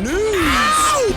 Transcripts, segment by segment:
News.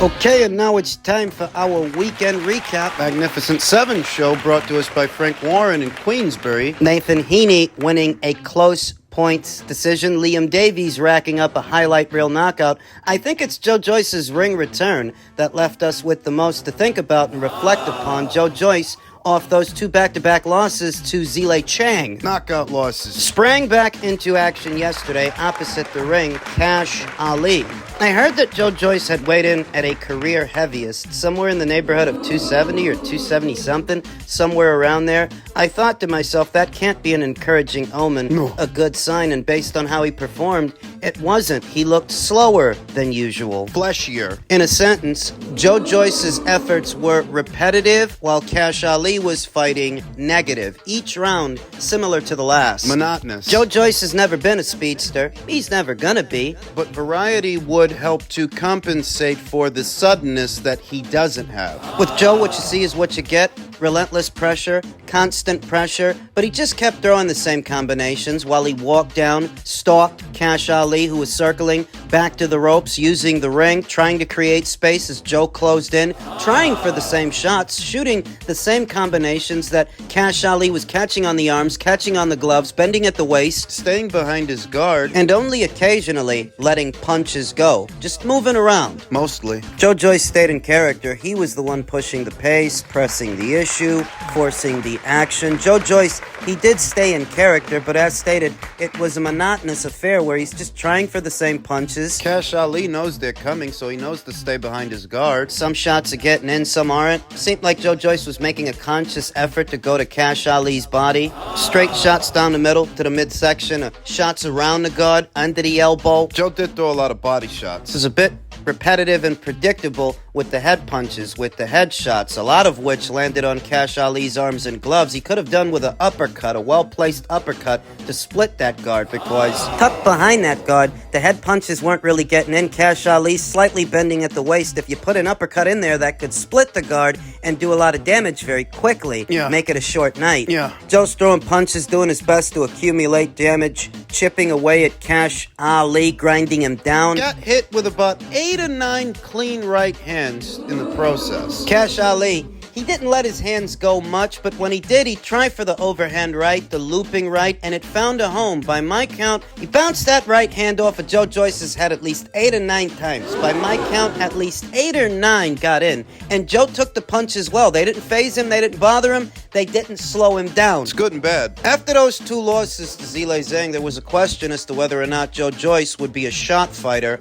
Okay, and now it's time for our weekend recap. Magnificent Seven show brought to us by Frank Warren in Queensbury. Nathan Heaney winning a close points decision. Liam Davies racking up a highlight reel knockout. I think it's Joe Joyce's ring return that left us with the most to think about and reflect upon. Joe Joyce, off those two back-to-back losses to Zile Chang, Knockout losses. sprang back into action yesterday opposite the ring, Cash Ali. I heard that Joe Joyce had weighed in at a career heaviest, somewhere in the neighborhood of 270 or 270 something, somewhere around there. I thought to myself, that can't be an encouraging omen, No. a good sign, and based on how he performed, it wasn't. He looked slower than usual. Fleshier. In a sentence, Joe Joyce's efforts were repetitive, while Cash Ali was fighting negative. Each round similar to the last. Monotonous. Joe Joyce has never been a speedster. He's never gonna be. But variety would help to compensate for the suddenness that he doesn't have. With Joe, what you see is what you get. Relentless pressure, constant pressure, but he just kept throwing the same combinations while he walked down, stalked Cash Ali, who was circling back to the ropes, using the ring, trying to create space as Joe closed in, trying for the same shots, shooting the same combinations that Cash Ali was catching on the arms, catching on the gloves, bending at the waist, Staying behind his guard. and only occasionally letting punches go, just moving around. Mostly. Joe Joyce stayed in character. He was the one pushing the pace, pressing the issue, forcing the action. Joe Joyce, he did stay in character, but as stated, it was a monotonous affair where he's just trying for the same punches. Cash Ali knows they're coming, so he knows to stay behind his guard. Some shots are getting in, some aren't. Seemed like Joe Joyce was making a conscious effort to go to Cash Ali's body. Straight shots down the middle to the midsection, shots around the guard, under the elbow. Joe did throw a lot of body shots. This is a bit repetitive and predictable with the head punches, with the head shots, a lot of which landed on Cash Ali's arms and gloves. He could have done with an uppercut, a well-placed uppercut to split that guard, because tucked behind that guard, the head punches weren't really getting in. Cash Ali slightly bending at the waist. If you put an uppercut in there, that could split the guard and do a lot of damage very quickly. Yeah. Make it a short night. Yeah. Joe's throwing punches, doing his best to accumulate damage, chipping away at Cash Ali, grinding him down. Got hit with about 8 or 9 clean right hands in the process. Cash Ali, he didn't let his hands go much, but when he did, he tried for the overhand right, the looping right, and it found a home. By my count, he bounced that right hand off of Joe Joyce's head at least 8 or 9 times. By my count, at least 8 or 9 got in. And Joe took the punches well. They didn't phase him, they didn't bother him, they didn't slow him down. It's good and bad. After those 2 losses to Zile Zhang, there was a question as to whether or not Joe Joyce would be a shot fighter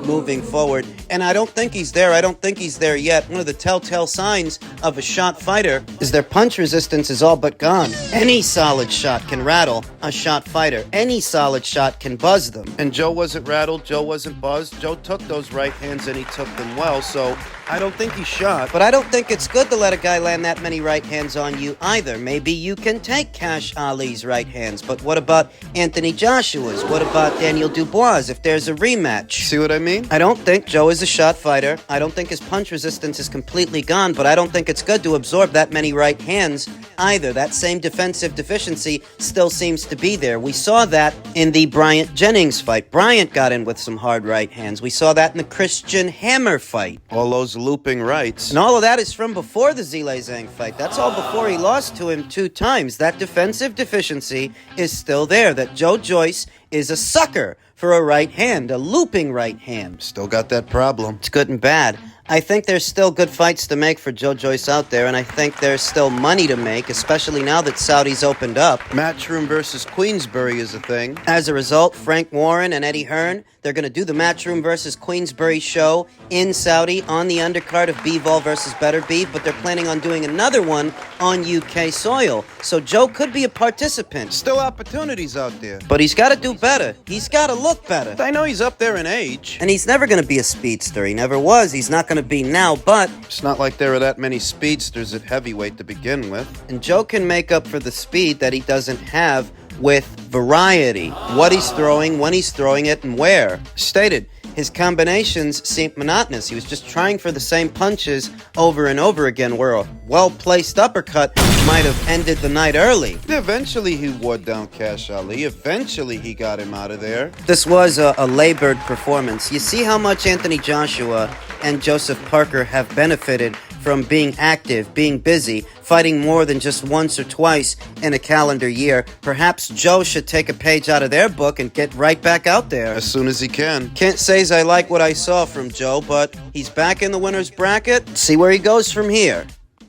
moving forward. And I don't think he's there. I don't think he's there yet. One of the telltale signs of a shot fighter is their punch resistance is all but gone. Any solid shot can rattle a shot fighter. Any solid shot can buzz them. And Joe wasn't rattled, Joe wasn't buzzed. Joe took those right hands and he took them well, so I don't think he shot. But I don't think it's good to let a guy land that many right hands on you either. Maybe you can take Cash Ali's right hands, but what about Anthony Joshua's? What about Daniel Dubois if there's a rematch? See what I mean? I don't think Joe is a shot fighter. I don't think his punch resistance is completely gone, but I don't think it's good to absorb that many right hands either. That same defensive deficiency still seems to be there. We saw that in the Bryant Jennings fight. Bryant got in with some hard right hands. We saw that in the Christian Hammer fight. All those looping rights. And all of that is from before the Zile Zhang fight. That's all before he lost to him 2 times. That defensive deficiency is still there. That Joe Joyce is a sucker for a right hand, a looping right hand. Still got that problem. It's good and bad. I think there's still good fights to make for Joe Joyce out there, and I think there's still money to make, especially now that Saudi's opened up. Matchroom versus Queensbury is a thing. As a result, Frank Warren and Eddie Hearn, they're going to do the Matchroom versus Queensbury show in Saudi on the undercard of Bivol versus Better Beef, but they're planning on doing another one on UK soil. So Joe could be a participant. Still opportunities out there. But he's got to do better. He's got to look better. I know he's up there in age. And he's never going to be a speedster. He never was. He's not going to be now, but... It's not like there are that many speedsters at heavyweight to begin with. And Joe can make up for the speed that he doesn't have with variety. What he's throwing, when he's throwing it, and where. Stated, his combinations seemed monotonous. He was just trying for the same punches over and over again, where a well-placed uppercut might have ended the night early. Eventually he wore down Cash Ali. Eventually he got him out of there. This was a labored performance. You see how much Anthony Joshua and Joseph Parker have benefited from being active, being busy, fighting more than just once or twice in a calendar year. Perhaps Joe should take a page out of their book and get right back out there. As soon as he can. Can't say as I like what I saw from Joe, but he's back in the winner's bracket. See where he goes from here.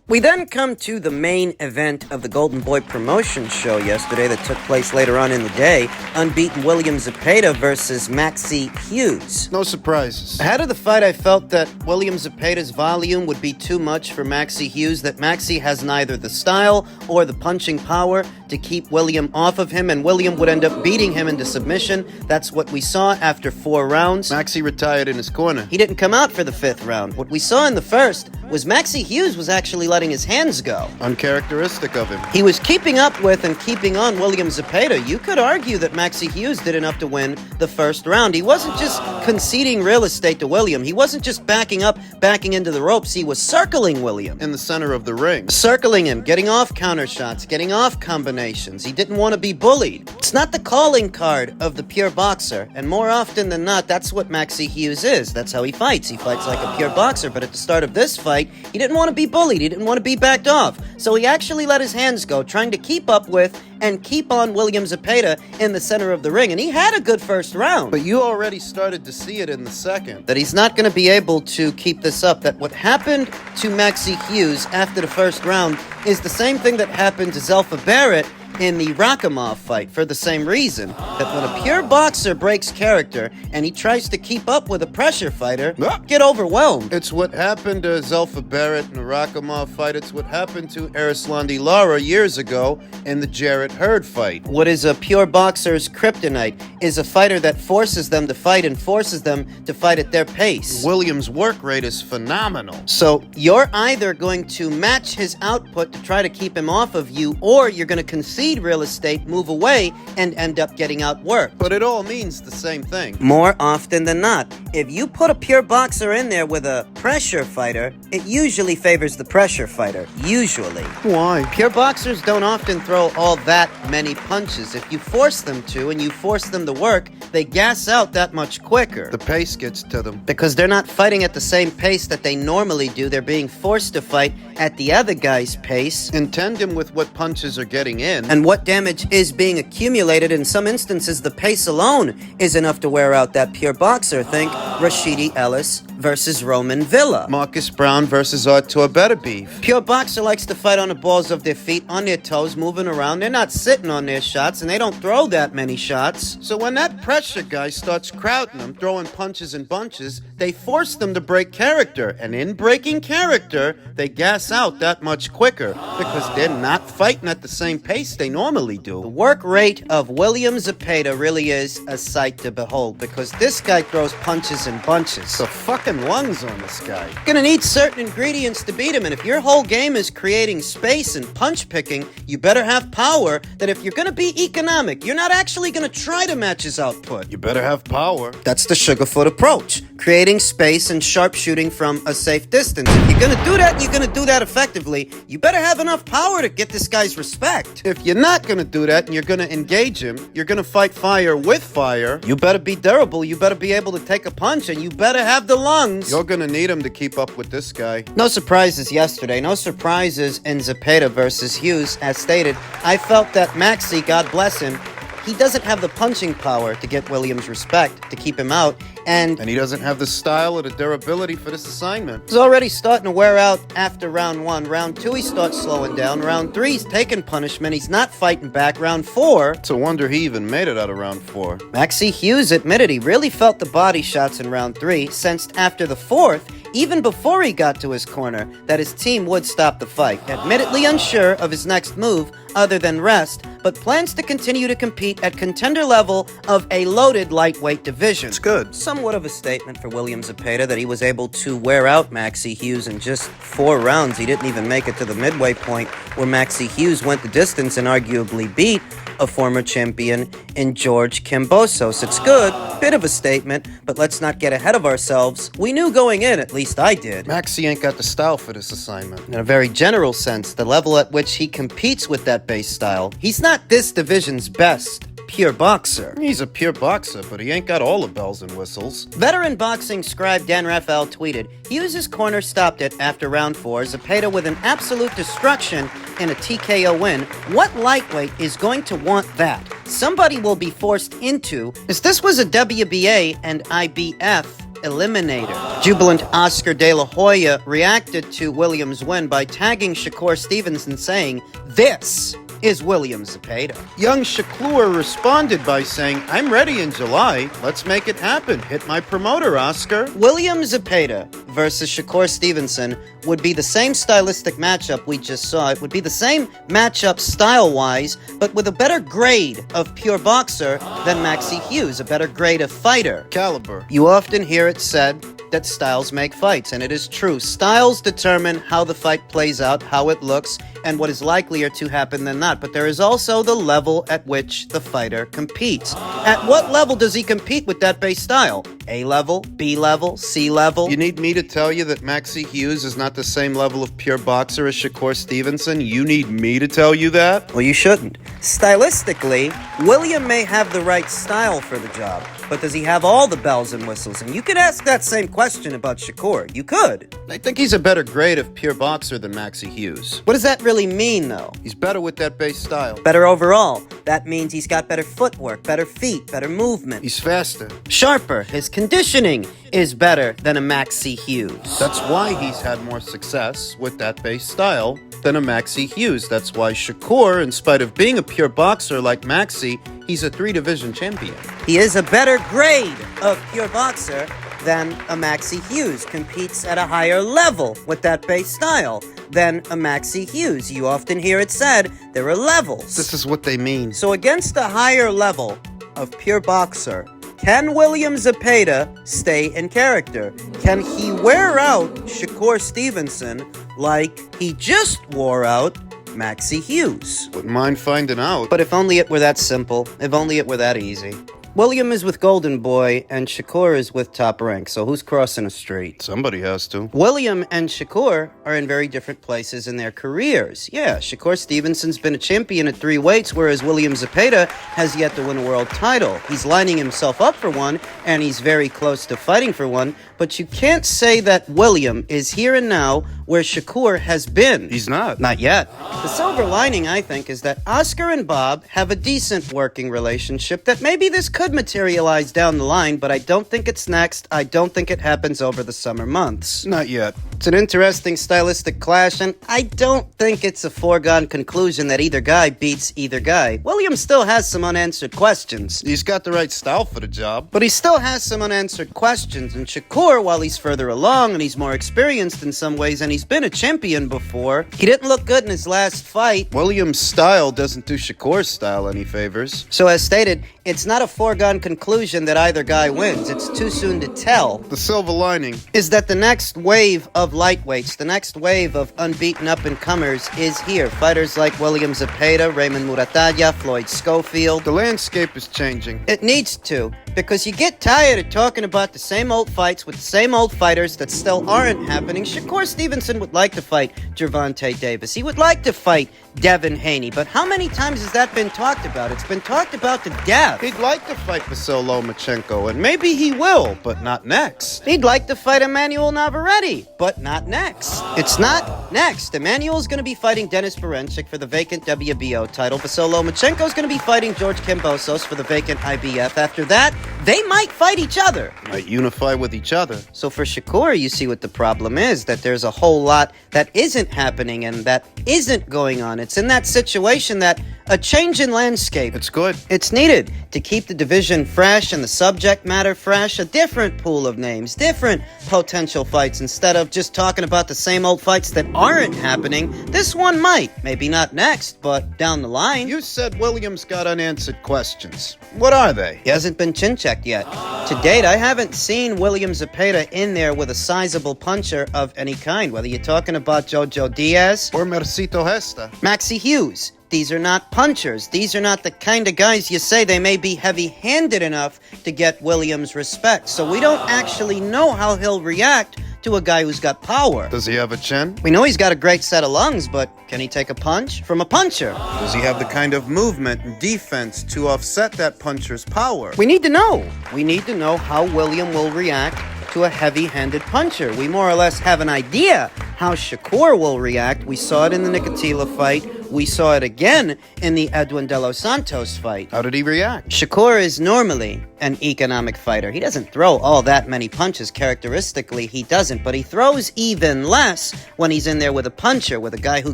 We then come to the main event of the Golden Boy promotion show yesterday that took place later on in the day. Unbeaten William Zepeda versus Maxie Hughes. No surprises. Ahead of the fight, I felt that William Zepeda's volume would be too much for Maxie Hughes, that Maxie has neither the style or the punching power to keep William off of him, and William would end up beating him into submission. That's what we saw after 4 rounds. Maxie retired in his corner. He didn't come out for the 5th round. What we saw in the first was Maxie Hughes was actually letting his hands go. Uncharacteristic of him. He was keeping up with and keeping on William Zepeda. You could argue that Maxie Hughes did enough to win the first round. He wasn't just conceding real estate to William. He wasn't just backing up, backing into the ropes. He was circling William. In the center of the ring. Circling him, getting off counter shots, getting off combinations. He didn't want to be bullied. It's not the calling card of the pure boxer, and more often than not, that's what Maxie Hughes is. That's how he fights. He fights like a pure boxer, but at the start of this fight, he didn't want to be bullied. He didn't want to be backed off. So he actually let his hands go, trying to keep up with and keep on William Zepeda in the center of the ring. And he had a good first round. But you already started to see it in the second. That he's not going to be able to keep this up. That what happened to Maxie Hughes after the first round is the same thing that happened to Zelfa Barrett in the Rakimov fight, for the same reason, that when a pure boxer breaks character and he tries to keep up with a pressure fighter, get overwhelmed. It's what happened to Zelfa Barrett in the Rakimov fight. It's what happened to Arislandi Lara years ago in the Jarrett Hurd fight. What is a pure boxer's kryptonite is a fighter that forces them to fight and forces them to fight at their pace. Williams' work rate is phenomenal. So you're either going to match his output to try to keep him off of you, or you're going to concede real estate, move away, and end up getting outworked. But it all means the same thing. More often than not, if you put a pure boxer in there with a pressure fighter, it usually favors the pressure fighter. Usually. Why? Pure boxers don't often throw all that many punches. If you force them to and you force them to work, they gas out that much quicker. The pace gets to them. Because they're not fighting at the same pace that they normally do. They're being forced to fight at the other guy's pace. In tandem with what punches are getting in. And what damage is being accumulated. In some instances, the pace alone is enough to wear out that pure boxer. Think Rashidi Ellis versus Roman Villa. Marcus Brown versus Artur Beterbiev. Pure boxer likes to fight on the balls of their feet, on their toes, moving around. They're not sitting on their shots, and they don't throw that many shots. So when that pressure guy starts crowding them, throwing punches and bunches, they force them to break character. And in breaking character, they gas out that much quicker because they're not fighting at the same pace they normally do. The work rate of William Zepeda really is a sight to behold, because this guy throws punches and bunches. The fucking lungs on this guy. You're gonna need certain ingredients to beat him, and if your whole game is creating space and punch picking, you better have power. That if you're gonna be economic, you're not actually gonna try to match his output. You better have power. That's the Sugarfoot approach. Creating space and sharpshooting from a safe distance. If you're gonna do that, and you're gonna do that effectively, you better have enough power to get this guy's respect. If you're not gonna do that and you're gonna engage him, you're gonna fight fire with fire, you better be durable, you better be able to take a punch, and you better have the lungs. You're gonna need him to keep up with this guy. No surprises yesterday, no surprises in Zepeda versus Hughes. As stated, I felt that Maxie, God bless him, he doesn't have the punching power to get Williams' respect, to keep him out, and he doesn't have the style or the durability for this assignment. He's already starting to wear out after round 1. Round 2, he starts slowing down. Round 3, he's taking punishment. He's not fighting back. Round 4... It's a wonder he even made it out of round 4. Maxie Hughes admitted he really felt the body shots in round 3, sensed after the 4th, even before he got to his corner, that his team would stop the fight. Admittedly unsure of his next move, other than rest, but plans to continue to compete at contender level of a loaded lightweight division. It's good. Somewhat of a statement for William Zepeda that he was able to wear out Maxie Hughes in just 4 rounds. He didn't even make it to the midway point where Maxie Hughes went the distance and arguably beat a former champion in George Kambosos. It's good, bit of a statement, but let's not get ahead of ourselves. We knew going in, at least I did. Maxie ain't got the style for this assignment. In a very general sense, the level at which he competes with that base style, he's not this division's best pure boxer. He's a pure boxer, but he ain't got all the bells and whistles. Veteran boxing scribe Dan Raphael tweeted, Hughes' corner stopped it after round 4, Zepeda with an absolute destruction in a TKO win. What lightweight is going to want that? Somebody will be forced into, as this was a WBA and IBF eliminator. Jubilant Oscar De La Hoya reacted to Williams' win by tagging Shakur Stevenson saying, "This is William Zepeda." Young Shakur responded by saying, "I'm ready in July. Let's make it happen. Hit my promoter, Oscar." William Zepeda versus Shakur Stevenson would be the same stylistic matchup we just saw. It would be the same matchup style-wise, but with a better grade of pure boxer than Maxie Hughes, a better grade of fighter. Caliber. You often hear it said that styles make fights, and it is true. Styles determine how the fight plays out, how it looks, and what is likelier to happen than not. But there is also the level at which the fighter competes. At what level does he compete with that base style? A level, B level, C level? You need me to tell you that Maxie Hughes is not the same level of pure boxer as Shakur Stevenson? You need me to tell you that? Well, you shouldn't. Stylistically, William may have the right style for the job, but does he have all the bells and whistles? And you could ask that same question about Shakur. You could. I think he's a better grade of pure boxer than Maxie Hughes. What does that really mean, though? He's better with that base style. Better overall. That means he's got better footwork, better feet, better movement. He's faster. Sharper. His conditioning is better than a Maxie Hughes. That's why he's had more success with that base style than a Maxie Hughes. That's why Shakur, in spite of being a pure boxer like Maxie, he's a 3-division champion. He is a better grade of pure boxer than a Maxie Hughes. Competes at a higher level with that base style than a Maxie Hughes. You often hear it said there are levels. This is what they mean. So against a higher level of pure boxer, can William Zepeda stay in character? Can he wear out Shakur Stevenson like he just wore out Maxie Hughes? Wouldn't mind finding out. But if only it were that simple, if only it were that easy. William is with Golden Boy, and Shakur is with Top Rank, so who's crossing a street? Somebody has to. William and Shakur are in very different places in their careers. Yeah, Shakur Stevenson's been a champion at 3 weights, whereas William Zepeda has yet to win a world title. He's lining himself up for one, and he's very close to fighting for one, but you can't say that William is here and now where Shakur has been. He's not. Not yet. The silver lining, I think, is that Oscar and Bob have a decent working relationship that maybe this could materialize down the line, but I don't think it's next. I don't think it happens over the summer months. Not yet. It's an interesting stylistic clash, and I don't think it's a foregone conclusion that either guy beats either guy. William still has some unanswered questions. He's got the right style for the job. But he still has some unanswered questions, and Shakur, while he's further along and he's more experienced in some ways, and he's been a champion before, he didn't look good in his last fight. William's style doesn't do Shakur's style any favors. So as stated, it's not a foregone conclusion that either guy wins. It's too soon to tell. The silver lining Is that the next wave of lightweights, the next wave of unbeaten up-and-comers is here. Fighters like William Zepeda, Raymond Muratalla, Floyd Schofield. the landscape is changing. It needs to, because you get tired of talking about the same old fights with the same old fighters that still aren't happening. Shakur Stevenson would like to fight Gervonta Davis. He would like to fight Devin Haney. But how many times has that been talked about? It's been talked about to death. He'd like to fight Vasyl Lomachenko, and maybe he will, but not next. He'd like to fight Emmanuel Navarrete, but not next. It's not next. Emmanuel's going to be fighting Denis Beranchyk for the vacant WBO title. Vasyl Lomachenko's going to be fighting George Kambosos for the vacant IBF. After that, they might fight each other. Might unify with each other. So for Shakur, you see what the problem is, that there's a whole lot that isn't happening and that isn't going on. It's in that situation that A change in landscape. It's good. It's needed to keep the division fresh and the subject matter fresh. A different pool of names, different potential fights. Instead of just talking about the same old fights that aren't happening, this one might. Maybe not next, but down the line. You said Williams got unanswered questions. What are they? He hasn't been chin-checked yet. To date, I haven't seen William Zepeda in there with a sizable puncher of any kind, whether you're talking about Joe Diaz Or Mercito Hesta. Maxi Hughes. These are not punchers. These are not the kind of guys you say they may be heavy-handed enough to get Williams' respect. So we don't actually know how he'll react to a guy who's got power. Does he have a chin? We know he's got a great set of lungs, but can he take a punch from a puncher? Does he have the kind of movement and defense to offset that puncher's power? We need to know. We need to know how William will react to a heavy-handed puncher. We more or less have an idea how Shakur will react. We saw it in the Nicotila fight. We saw it again in the Edwin De Los Santos fight. How did he react? Shakur is normally an economic fighter. He doesn't throw all that many punches. Characteristically, he doesn't, but he throws even less when he's in there with a puncher, with a guy who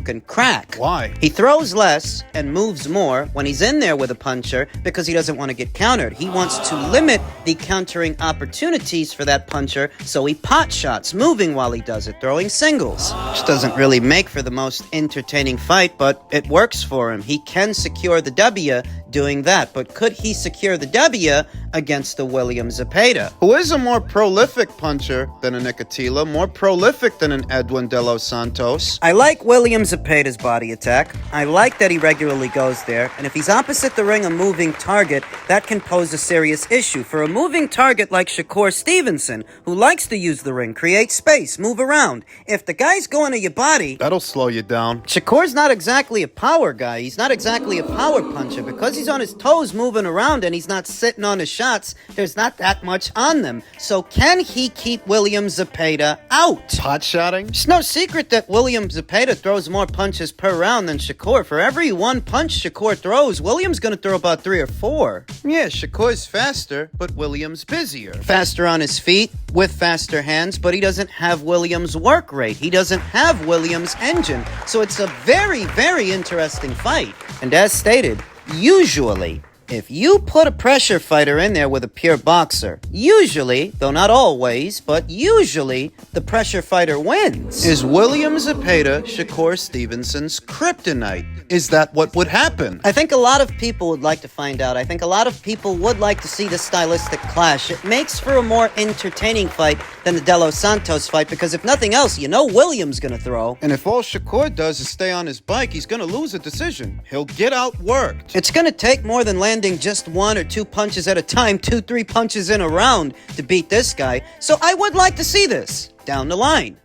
can crack. Why? He throws less and moves more when he's in there with a puncher because he doesn't want to get countered. He wants to limit the countering opportunities for that puncher, so he pot shots, moving while he does it, throwing singles. Which doesn't really make for the most entertaining fight, but it works for him. He can secure the W doing that, but could he secure the W against the William Zepeda? Who is a more prolific puncher than a Nicotila, more prolific than an Edwin De Los Santos? I like William Zepeda's body attack. I like that he regularly goes there, and if he's opposite the ring a moving target, that can pose a serious issue. For a moving target like Shakur Stevenson, who likes to use the ring, create space, move around, if the guy's going to your body, That'll slow you down. Shakur's not exactly a power guy. He's not exactly a power puncher. Because he's on his toes moving around and he's not sitting on his shots, there's not that much on them. So can he keep William Zepeda out? Pot shotting? It's no secret that William Zepeda throws more punches per round than Shakur. For every one punch Shakur throws, William's going to throw about 3 or 4. Yeah, Shakur's faster, but Williams busier. Faster on his feet, with faster hands, but he doesn't have Williams' work rate. He doesn't have Williams' engine. So it's a very, very interesting fight. And as stated, usually, if you put a pressure fighter in there with a pure boxer, usually, though not always, but usually, the pressure fighter wins. Is William Zepeda Shakur Stevenson's kryptonite? Is that what would happen? I think a lot of people would like to find out. I think a lot of people would like to see the stylistic clash. It makes for a more entertaining fight than the De Los Santos fight, because if nothing else, you know William's gonna throw. And if all Shakur does is stay on his bike, he's gonna lose a decision. He'll get outworked. It's gonna take more than landing just 1 or 2 punches at a time, 2, 3 punches in a round to beat this guy. So I would like to see this down the line.